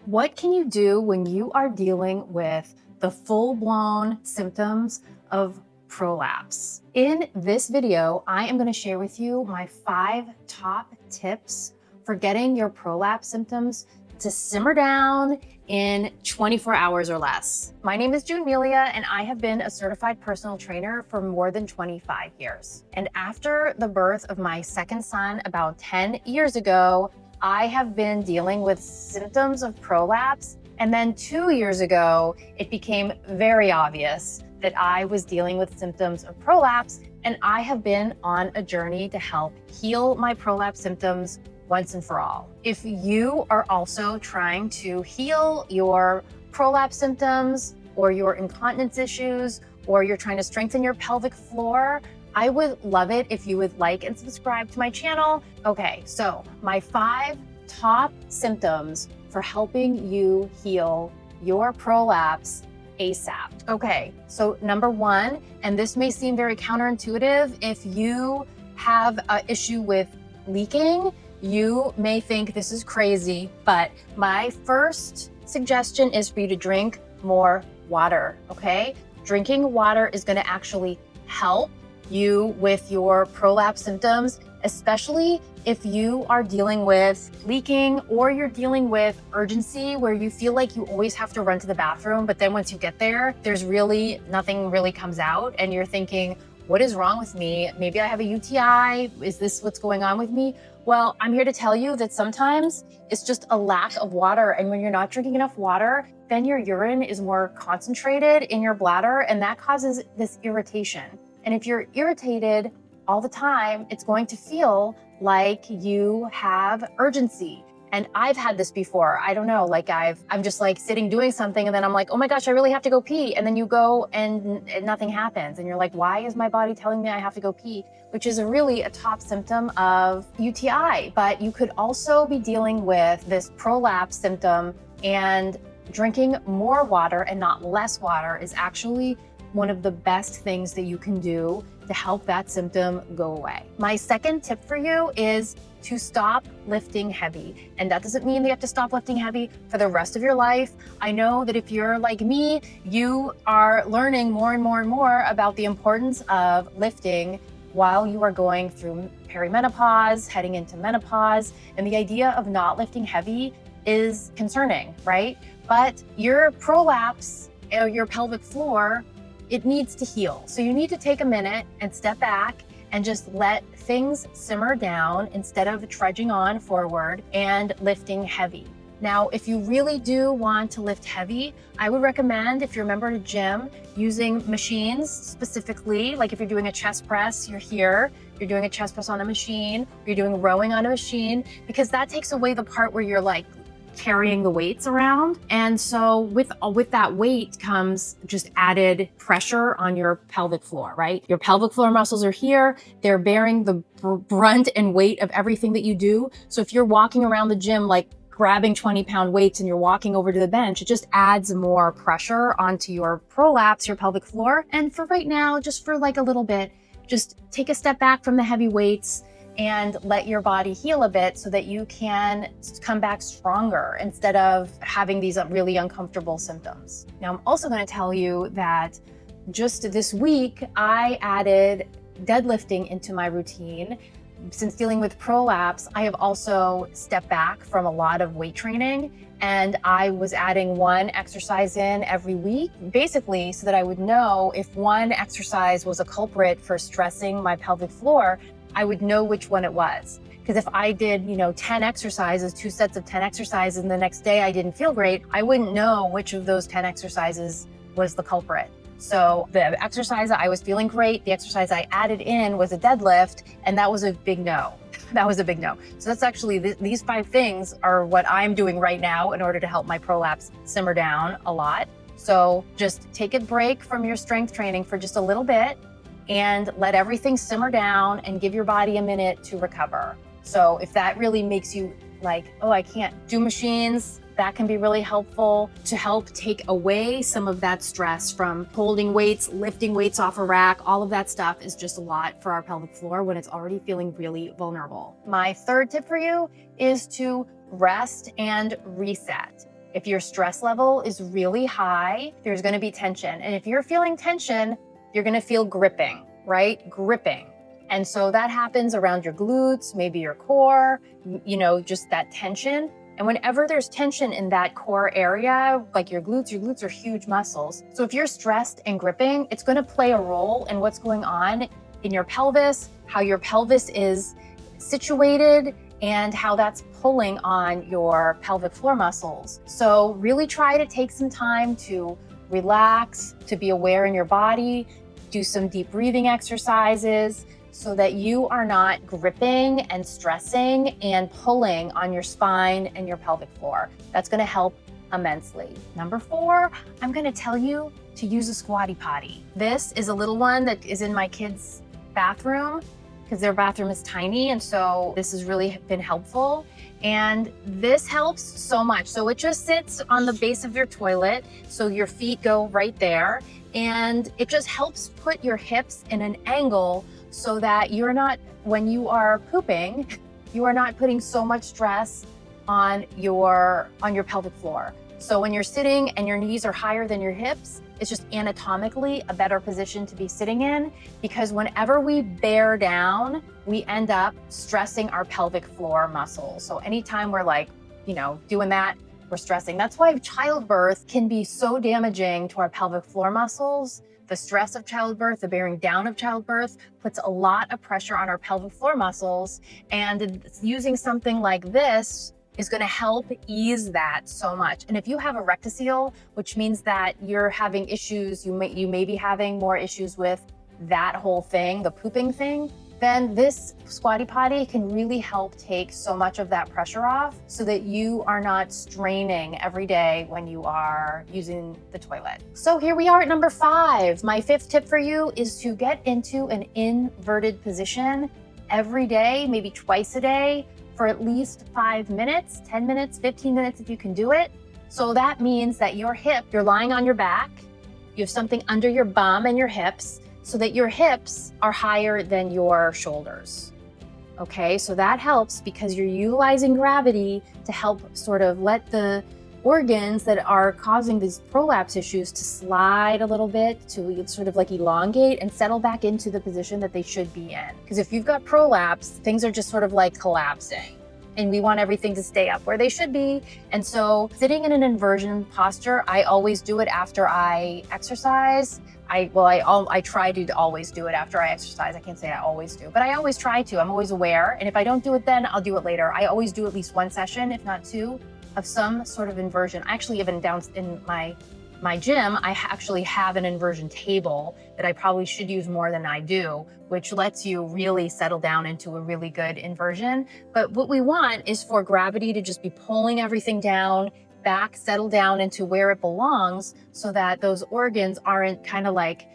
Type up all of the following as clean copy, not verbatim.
What can you do when you are dealing with the full-blown symptoms of prolapse? In this video, I am going to share with you my 5 top tips for getting your prolapse symptoms to simmer down in 24 hours or less. My name is June Melia, and I have been a certified personal trainer for more than 25 years. And after the birth of my second son about 10 years ago, I have been dealing with symptoms of prolapse. And then 2 years ago, it became very obvious that I was dealing with symptoms of prolapse. And I have been on a journey to help heal my prolapse symptoms once and for all. If you are also trying to heal your prolapse symptoms or your incontinence issues, or you're trying to strengthen your pelvic floor, I would love it if you would like and subscribe to my channel. Okay, so my 5 top symptoms for helping you heal your prolapse ASAP. Okay, so number 1, and this may seem very counterintuitive, if you have an issue with leaking, you may think this is crazy, but my first suggestion is for you to drink more water, okay? Drinking water is gonna actually help you with your prolapse symptoms, especially if you are dealing with leaking or you're dealing with urgency where you feel like you always have to run to the bathroom, but then once you get there, there's really nothing really comes out and you're thinking, what is wrong with me? Maybe I have a UTI. Is this what's going on with me? Well, I'm here to tell you that sometimes it's just a lack of water. And when you're not drinking enough water, then your urine is more concentrated in your bladder and that causes this irritation. And if you're irritated all the time, it's going to feel like you have urgency. And I've had this before. I don't know, like I'm just like sitting doing something and then I'm like, oh my gosh, I really have to go pee. And then you go and nothing happens. And you're like, why is my body telling me I have to go pee? Which is really a top symptom of UTI. But you could also be dealing with this prolapse symptom, and drinking more water and not less water is actually one of the best things that you can do to help that symptom go away. My second tip for you is to stop lifting heavy. And that doesn't mean that you have to stop lifting heavy for the rest of your life. I know that if you're like me, you are learning more and more and more about the importance of lifting while you are going through perimenopause, heading into menopause. And the idea of not lifting heavy is concerning, right? But your prolapse, or your pelvic floor, it needs to heal. So you need to take a minute and step back and just let things simmer down instead of trudging on forward and lifting heavy. Now, if you really do want to lift heavy, I would recommend, if you're a member of a gym, using machines specifically, like if you're doing a chest press, you're here, you're doing a chest press on a machine, you're doing rowing on a machine, because that takes away the part where you're like carrying the weights around. And so with that weight comes just added pressure on your pelvic floor, right? Your pelvic floor muscles are here. They're bearing the brunt and weight of everything that you do. So if you're walking around the gym, like grabbing 20-pound weights and you're walking over to the bench, it just adds more pressure onto your prolapse, your pelvic floor. And for right now, just for like a little bit, just take a step back from the heavy weights and let your body heal a bit so that you can come back stronger instead of having these really uncomfortable symptoms. Now, I'm also going to tell you that just this week, I added deadlifting into my routine. Since dealing with prolapse, I have also stepped back from a lot of weight training, and I was adding one exercise in every week, basically so that I would know if one exercise was a culprit for stressing my pelvic floor, I would know which one it was. Because if I did, 10 exercises, 2 sets of 10 exercises, and the next day I didn't feel great, I wouldn't know which of those 10 exercises was the culprit. So the exercise I was feeling great, the exercise I added in was a deadlift, and that was a big no. That was a big no. So that's actually, these 5 things are what I'm doing right now in order to help my prolapse simmer down a lot. So just take a break from your strength training for just a little bit, and let everything simmer down and give your body a minute to recover. So if that really makes you like, oh, I can't do machines, that can be really helpful to help take away some of that stress from holding weights, lifting weights off a rack. All of that stuff is just a lot for our pelvic floor when it's already feeling really vulnerable. My third tip for you is to rest and reset. If your stress level is really high, there's going to be tension. And if you're feeling tension, you're going to feel gripping, right? Gripping. And so that happens around your glutes, maybe your core, just that tension. And whenever there's tension in that core area, like your glutes are huge muscles. So if you're stressed and gripping, it's going to play a role in what's going on in your pelvis, how your pelvis is situated, and how that's pulling on your pelvic floor muscles. So really try to take some time to relax, to be aware in your body, do some deep breathing exercises so that you are not gripping and stressing and pulling on your spine and your pelvic floor. That's gonna help immensely. Number 4, I'm gonna tell you to use a squatty potty. This is a little one that is in my kids' bathroom because their bathroom is tiny, and so this has really been helpful. And this helps so much. So it just sits on the base of your toilet, so your feet go right there, and it just helps put your hips in an angle so that you're not, when you are pooping, you are not putting so much stress on your pelvic floor. So when you're sitting and your knees are higher than your hips, it's just anatomically a better position to be sitting in, because whenever we bear down, we end up stressing our pelvic floor muscles. So anytime we're like, doing that, we're stressing. That's why childbirth can be so damaging to our pelvic floor muscles. The stress of childbirth, the bearing down of childbirth puts a lot of pressure on our pelvic floor muscles, and using something like this is going to help ease that so much. And if you have a rectocele, which means that you're having issues, you may be having more issues with that whole thing, the pooping thing, then this squatty potty can really help take so much of that pressure off so that you are not straining every day when you are using the toilet. So here we are at number 5. My 5th tip for you is to get into an inverted position every day, maybe twice a day, for at least 5 minutes, 10 minutes, 15 minutes if you can do it. So that means that you're lying on your back, you have something under your bum and your hips, so that your hips are higher than your shoulders. Okay, so that helps because you're utilizing gravity to help sort of let the organs that are causing these prolapse issues to slide a little bit, to sort of like elongate and settle back into the position that they should be in. Because if you've got prolapse, things are just sort of like collapsing, and we want everything to stay up where they should be. And so sitting in an inversion posture, I always do it after I exercise. I try to always do it after I exercise. I can't say I always do, but I always try to. I'm always aware. And if I don't do it then, I'll do it later. I always do at least one session, if not 2, of some sort of inversion. Actually, even down in my gym, I actually have an inversion table that I probably should use more than I do, which lets you really settle down into a really good inversion. But what we want is for gravity to just be pulling everything down, back, settle down into where it belongs, so that those organs aren't kind of like,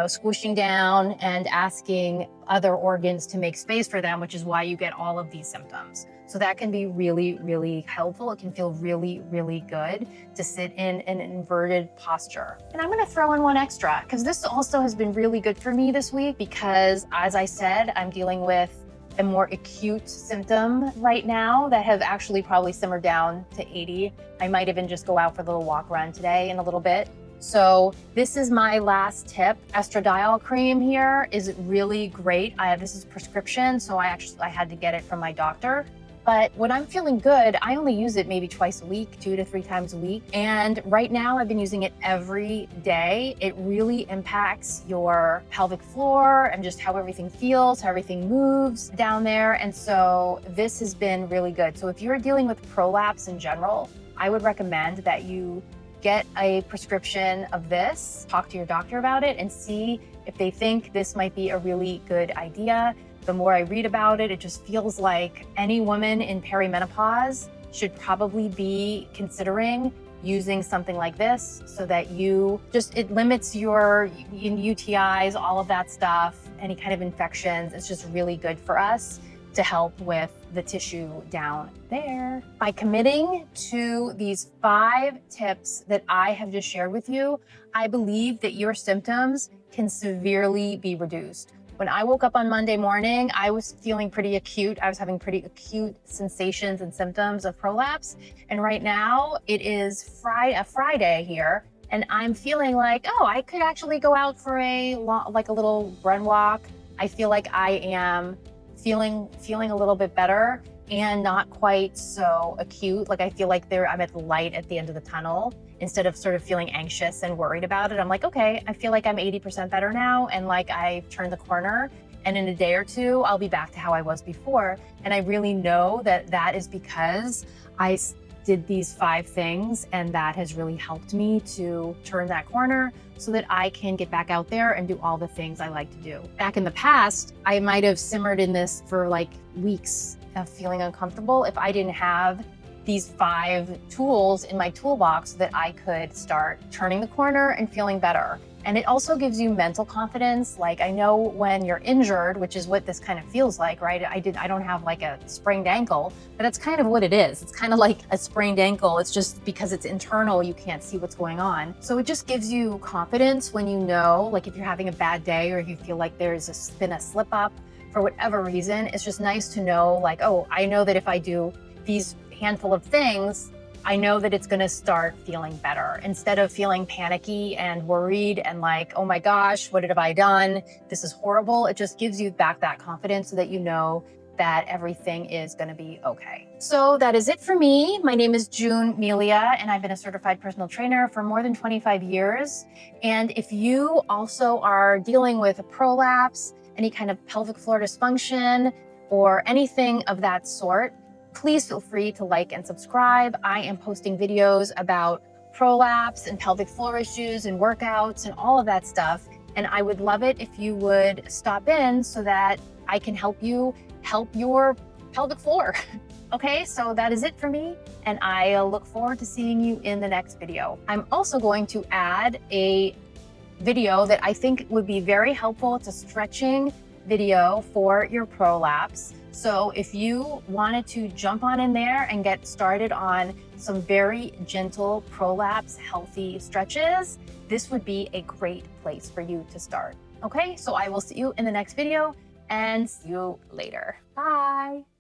squishing down and asking other organs to make space for them, which is why you get all of these symptoms. So that can be really, really helpful. It can feel really, really good to sit in an inverted posture. And I'm gonna throw in one extra, because this also has been really good for me this week, because as I said, I'm dealing with a more acute symptom right now that have actually probably simmered down to 80. I might even just go out for a little walk run today in a little bit. So this is my last tip. Estradiol cream here is really great. This is prescription, so I had to get it from my doctor. But when I'm feeling good, I only use it maybe twice a week, 2 to 3 times a week. And right now I've been using it every day. It really impacts your pelvic floor and just how everything feels, how everything moves down there. And so this has been really good. So if you're dealing with prolapse in general, I would recommend that you get a prescription of this, talk to your doctor about it, and see if they think this might be a really good idea. The more I read about it, it just feels like any woman in perimenopause should probably be considering using something like this, so that it limits your UTIs, all of that stuff, any kind of infections. It's just really good for us to help with the tissue down there. By committing to these 5 tips that I have just shared with you, I believe that your symptoms can severely be reduced. When I woke up on Monday morning, I was feeling pretty acute. I was having pretty acute sensations and symptoms of prolapse. And right now it is Friday here, and I'm feeling like, oh, I could actually go out for like a little run walk. I feel like I am feeling a little bit better and not quite so acute. Like I feel like I'm at the light at the end of the tunnel. Instead of sort of feeling anxious and worried about it, I'm like, okay, I feel like I'm 80% better now. And like I've turned the corner, and in a day or two, I'll be back to how I was before. And I really know that that is because I did these 5 things, and that has really helped me to turn that corner so that I can get back out there and do all the things I like to do. Back in the past, I might have simmered in this for like weeks of feeling uncomfortable if I didn't have these 5 tools in my toolbox so that I could start turning the corner and feeling better. And it also gives you mental confidence. Like I know when you're injured, which is what this kind of feels like, right? I don't have like a sprained ankle, but that's kind of what it is. It's kind of like a sprained ankle. It's just because it's internal, you can't see what's going on. So it just gives you confidence when you know, like if you're having a bad day or you feel like there's been a slip up for whatever reason, it's just nice to know like, oh, I know that if I do these handful of things, I know that it's going to start feeling better instead of feeling panicky and worried and like, oh my gosh, what have I done? This is horrible. It just gives you back that confidence so that you know that everything is going to be okay. So that is it for me. My name is June Melia, and I've been a certified personal trainer for more than 25 years. And if you also are dealing with a prolapse, any kind of pelvic floor dysfunction, or anything of that sort, please feel free to like and subscribe. I am posting videos about prolapse and pelvic floor issues and workouts and all of that stuff. And I would love it if you would stop in so that I can help you help your pelvic floor. Okay, so that is it for me. And I look forward to seeing you in the next video. I'm also going to add a video that I think would be very helpful. It's a stretching video for your prolapse. So if you wanted to jump on in there and get started on some very gentle prolapse healthy stretches, this would be a great place for you to start. Okay, so I will see you in the next video and see you later. Bye.